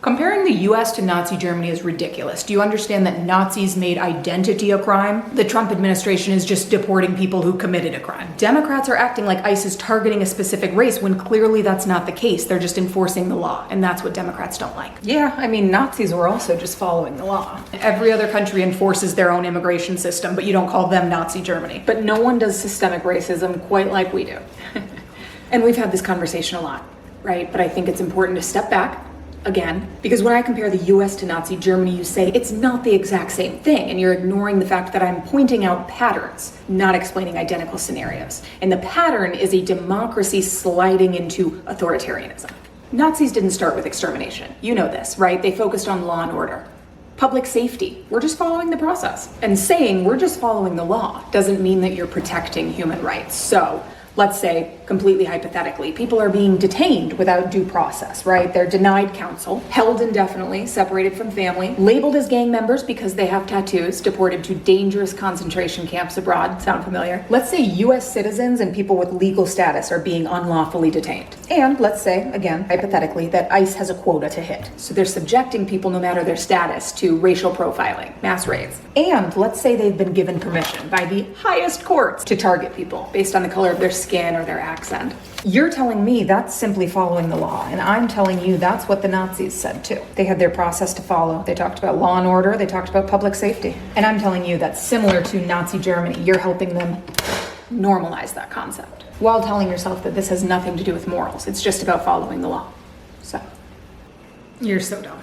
Comparing the US to Nazi Germany is ridiculous. Do you understand that Nazis made identity a crime? The Trump administration is just deporting people who committed a crime. Democrats are acting like ICE is targeting a specific race when clearly that's not the case. They're just enforcing the law, and that's what Democrats don't like. Yeah, I mean, Nazis were also just following the law. Every other country enforces their own immigration system, but you don't call them Nazi Germany. But no one does systemic racism quite like we do. And we've had this conversation a lot, right? But I think it's important to step back again, because when I compare the US to Nazi Germany, you say it's not the exact same thing, and you're ignoring the fact that I'm pointing out patterns, not explaining identical scenarios. And the pattern is a democracy sliding into authoritarianism. Nazis didn't start with extermination. You know this, right? They focused on law and order. Public safety. We're just following the process. And saying we're just following the law doesn't mean that you're protecting human rights. So let's say, completely hypothetically, people are being detained without due process, right? They're denied counsel, held indefinitely, separated from family, labeled as gang members because they have tattoos, deported to dangerous concentration camps abroad. Sound familiar? Let's say US citizens and people with legal status are being unlawfully detained. And let's say, again, hypothetically, that ICE has a quota to hit. So they're subjecting people, no matter their status, to racial profiling, mass raids. And let's say they've been given permission by the highest courts to target people based on the color of their skin or their accent. You're telling me that's simply following the law, and I'm telling you that's what the Nazis said too. They had their process to follow. They talked about law and order, they talked about public safety. And I'm telling you that's similar to Nazi Germany. You're helping them normalize that concept while telling yourself that this has nothing to do with morals. It's just about following the law. So, you're so dumb.